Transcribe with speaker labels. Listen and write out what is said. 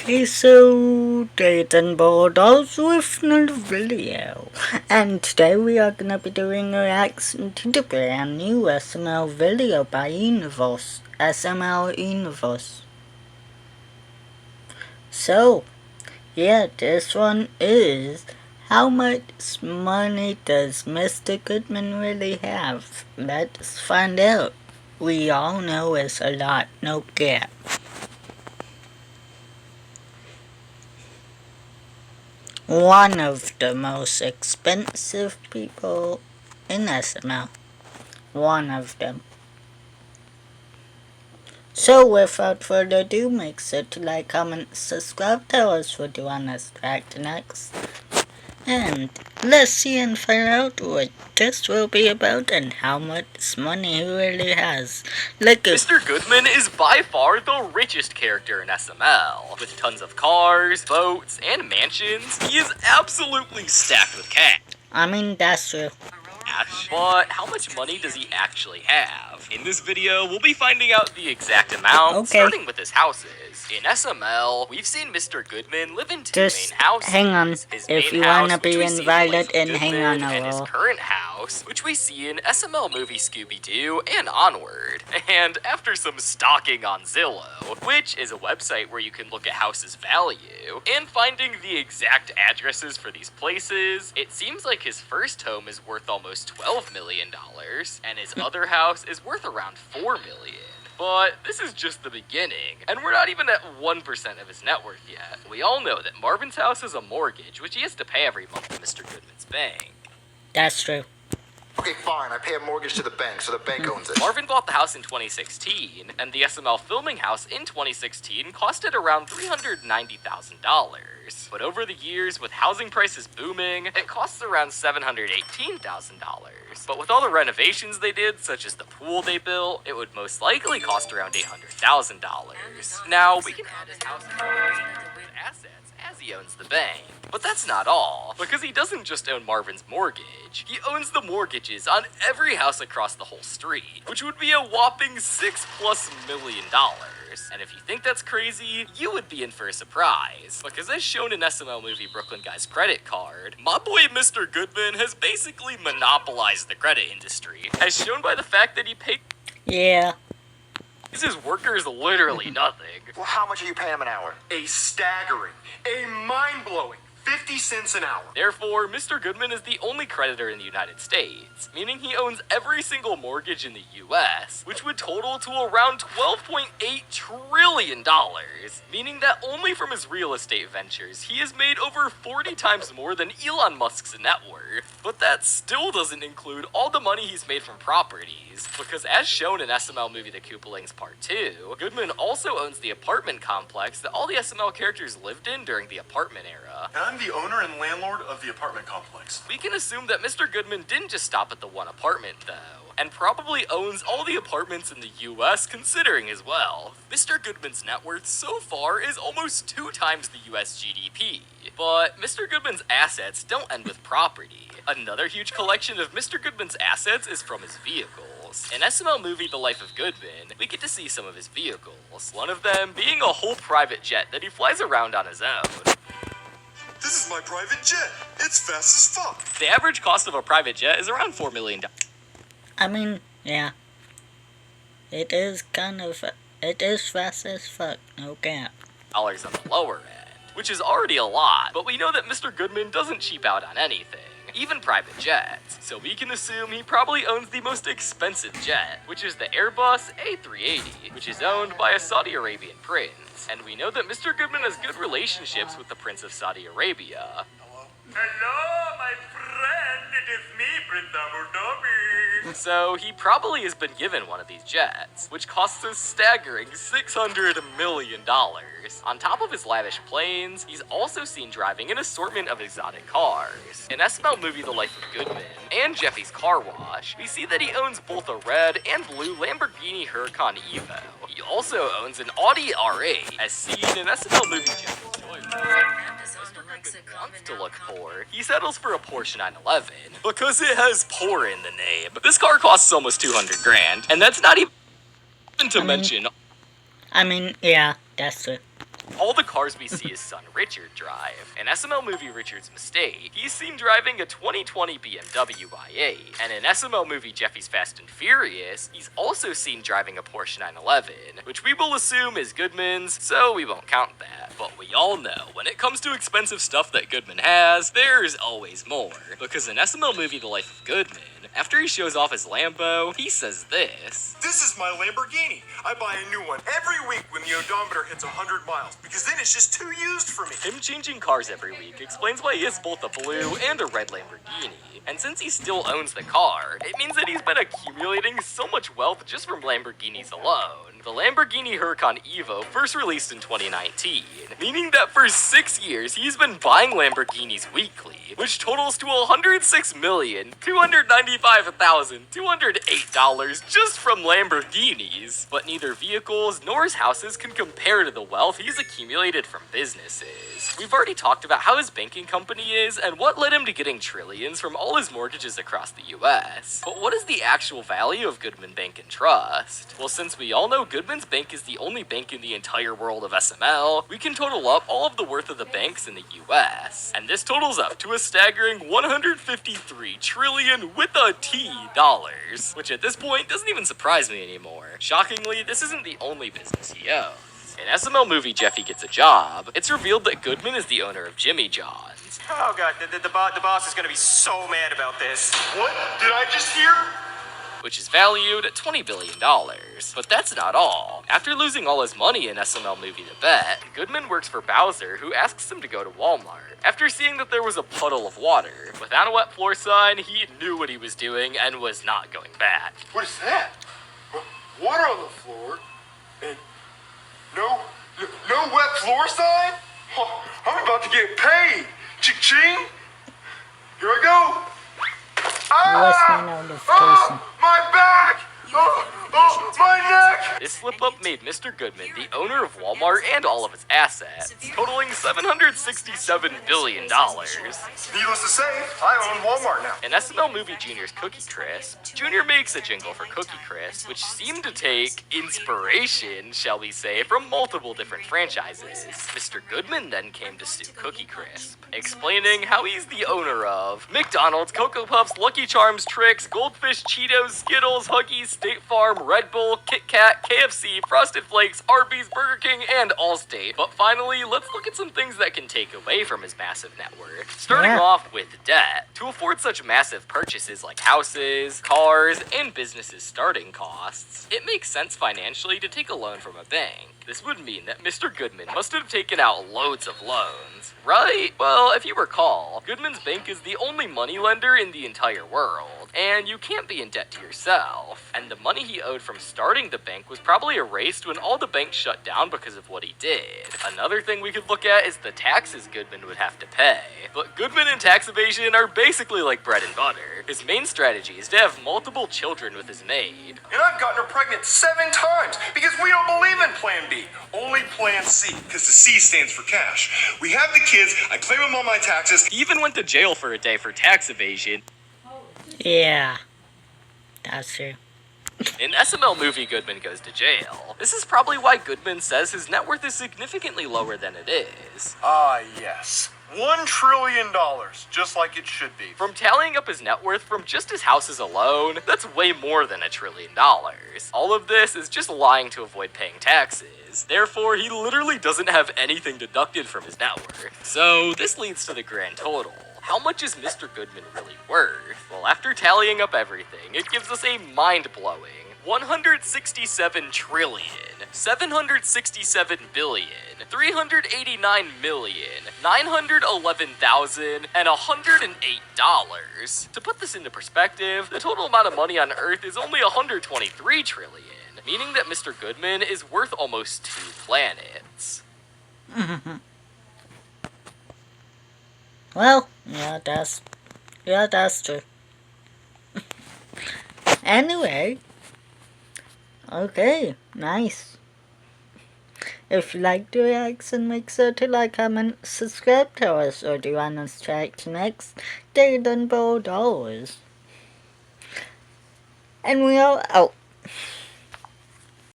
Speaker 1: Hey, so Dayton Bulldogs with another video, and today we are gonna be doing a reaction to the brand new SML video by Universe, SML Universe. So, yeah, this one is, how much money does Mr. Goodman really have? Let's find out. We all know it's a lot, no cap. One of the most expensive people in SML. One of them. So without further ado, make sure to like, comment, subscribe, tell us what you want us to act next. And let's see and find out what this will be about and how much money he really has.
Speaker 2: Mr. Goodman is by far the richest character in SML. With tons of cars, boats, and mansions, he is absolutely stacked with cash.
Speaker 1: I mean, that's true.
Speaker 2: But how much money does he actually have? In this video, we'll be finding out the exact amount, starting with his houses. In SML, we've seen Mr. Goodman live in two main houses.
Speaker 1: Hang on,
Speaker 2: His
Speaker 1: if
Speaker 2: main
Speaker 1: you
Speaker 2: house,
Speaker 1: wanna be invited in, hang on a
Speaker 2: and his
Speaker 1: little.
Speaker 2: current house, which we see in SML movie Scooby-Doo and Onward. And after some stalking on Zillow, which is a website where you can look at houses' value, and finding the exact addresses for these places, it seems like his first home is worth almost $12 million, and his other house is worth around $4 million. But this is just the beginning, and we're not even at 1% of his net worth yet. We all know that Marvin's house has a mortgage, which he has to pay every month to Mr. Goodman's bank.
Speaker 1: That's true.
Speaker 3: Okay, fine. I pay a mortgage to the bank, so the bank owns it.
Speaker 2: Marvin bought the house in 2016, and the SML filming house in 2016 costed around $390,000. But over the years, with housing prices booming, it costs around $718,000. But with all the renovations they did, such as the pool they built, it would most likely cost around $800,000. Now, we can add his house to assets as he owns the bank. But that's not all, because he doesn't just own Marvin's mortgage, he owns the mortgages on every house across the whole street, which would be a whopping $6+ million. And if you think that's crazy, you would be in for a surprise, because as shown in SML movie Brooklyn Guy's credit card, my boy Mr. Goodman has basically monopolized the credit industry, as shown by the fact that he pays his workers literally nothing.
Speaker 3: Well, how much are you paying him an hour?
Speaker 4: A staggering, a mind-blowing 50 cents an hour.
Speaker 2: Therefore, Mr. Goodman is the only creditor in the United States, meaning he owns every single mortgage in the US, which would total to around $12.8 trillion, meaning that only from his real estate ventures, he has made over 40 times more than Elon Musk's net worth. But that still doesn't include all the money he's made from properties, because as shown in SML movie The Koopalings Part 2, Goodman also owns the apartment complex that all the SML characters lived in during the apartment era.
Speaker 4: And I'm the owner and landlord of the apartment complex.
Speaker 2: We can assume that Mr. Goodman didn't just stop at the one apartment, though, and probably owns all the apartments in the US considering his wealth. Mr. Goodman's net worth so far is almost 2 times the US GDP. But Mr. Goodman's assets don't end with property. Another huge collection of Mr. Goodman's assets is from his vehicles. In SML movie The Life of Goodman, we get to see some of his vehicles, one of them being a whole private jet that he flies around on his own.
Speaker 4: This is my private jet. It's fast as fuck.
Speaker 2: The average cost of a private jet is around $4 million.
Speaker 1: I mean, yeah. It is fast as fuck, no cap.
Speaker 2: On the lower end, which is already a lot, but we know that Mr. Goodman doesn't cheap out on anything, even private jets, so we can assume he probably owns the most expensive jet, which is the Airbus A380, which is owned by a Saudi Arabian prince, and we know that Mr. Goodman has good relationships with the Prince of Saudi Arabia.
Speaker 5: Hello, my friend. It is me, Prince Abu Dhabi.
Speaker 2: So he probably has been given one of these jets, which costs a staggering $600 million. On top of his lavish planes, he's also seen driving an assortment of exotic cars. In SML movie The Life of Goodman and Jeffy's Car Wash, we see that he owns both a red and blue Lamborghini Huracan Evo. He also owns an Audi R8, as seen in SML movie Jeffy's wants to look poor, he settles for a Porsche 911 because it has poor in the name. This car costs almost 200 grand, and that's not even to mention.
Speaker 1: I mean, yeah, that's it.
Speaker 2: All the cars we see his son Richard drive. In SML movie Richard's Mistake, he's seen driving a 2020 BMW i8. And in SML movie Jeffy's Fast and Furious, he's also seen driving a Porsche 911, which we will assume is Goodman's, so we won't count that. But we all know, when it comes to expensive stuff that Goodman has, there's always more. Because in SML movie The Life of Goodman, after he shows off his Lambo, he says this.
Speaker 4: This is my Lamborghini. I buy a new one every week when the odometer hits 100 miles, because then it's just too used for me.
Speaker 2: Him changing cars every week explains why he has both a blue and a red Lamborghini. And since he still owns the car, it means that he's been accumulating so much wealth just from Lamborghinis alone. The Lamborghini Huracan Evo first released in 2019, meaning that for 6 years he's been buying Lamborghinis weekly, which totals to $106,295,208 just from Lamborghinis. But neither vehicles nor his houses can compare to the wealth he's accumulated from businesses. We've already talked about how his banking company is and what led him to getting trillions from all his mortgages across the US. But what is the actual value of Goodman Bank and Trust? Well, since we all know Goodman's Bank is the only bank in the entire world of SML, we can total up all of the worth of the banks in the US. And this totals up to a staggering 153 trillion with a T dollars, which at this point doesn't even surprise me anymore. Shockingly, this isn't the only business he owns. In SML movie Jeffy Gets a Job, it's revealed that Goodman is the owner of Jimmy John's.
Speaker 4: Oh god, the boss is gonna be so mad about this. What did I just hear?
Speaker 2: Which is valued at $20 billion. But that's not all. After losing all his money in SML movie The Bet, Goodman works for Bowser, who asks him to go to Walmart. After seeing that there was a puddle of water, without a wet floor sign, he knew what he was doing and was not going back.
Speaker 4: What is that? Water on the floor? And no wet floor sign? Oh, I'm about to get paid. Ching-ching. Here I go.
Speaker 1: What's my notification?
Speaker 4: My back! My neck!
Speaker 2: This slip-up made Mr. Goodman the owner of Walmart and all of its assets, totaling $767 billion.
Speaker 4: Needless to say, I own Walmart now.
Speaker 2: In SML movie Junior's Cookie Crisp, Junior makes a jingle for Cookie Crisp, which seemed to take inspiration, shall we say, from multiple different franchises. Mr. Goodman then came to sue Cookie Crisp, explaining how he's the owner of McDonald's, Cocoa Puffs, Lucky Charms, Trix, Goldfish, Cheetos, Skittles, Huggies, State Farm, Red Bull, Kit Kat, KFC, Frosted Flakes, Arby's, Burger King, and Allstate. But finally, let's look at some things that can take away from his massive net worth. Starting off with debt. To afford such massive purchases like houses, cars, and businesses' starting costs, it makes sense financially to take a loan from a bank. This would mean that Mr. Goodman must have taken out loads of loans, right? Well, if you recall, Goodman's bank is the only moneylender in the entire world, and you can't be in debt to yourself. And the money he owed from starting the bank was probably erased when all the banks shut down because of what he did. Another thing we could look at is the taxes Goodman would have to pay. But Goodman and tax evasion are basically like bread and butter. His main strategy is to have multiple children with his maid.
Speaker 4: And I've gotten her pregnant 7 times because we don't believe in Plan B. Only Plan C, because the C stands for cash. We have the kids, I claim them on my taxes.
Speaker 2: He even went to jail for a day for tax evasion.
Speaker 1: Yeah, that's true.
Speaker 2: In SML movie Goodman Goes to Jail, this is probably why Goodman says his net worth is significantly lower than it is.
Speaker 4: Ah, yes. $1 trillion, just like it should be.
Speaker 2: From tallying up his net worth from just his houses alone, that's way more than $1 trillion. All of this is just lying to avoid paying taxes. Therefore, he literally doesn't have anything deducted from his net worth. So this leads to the grand total. How much is Mr. Goodman really worth? Well, after tallying up everything, it gives us a mind-blowing 167 trillion, 767 billion, 389 million, 911,000, and $108. To put this into perspective, the total amount of money on Earth is only 123 trillion, meaning that Mr. Goodman is worth almost 2 planets.
Speaker 1: Well, yeah, that's true. Anyway, okay, nice. If you like the reaction, make sure to like, comment, subscribe to us, or do you want us to react next? Stay down below as always. And we are out.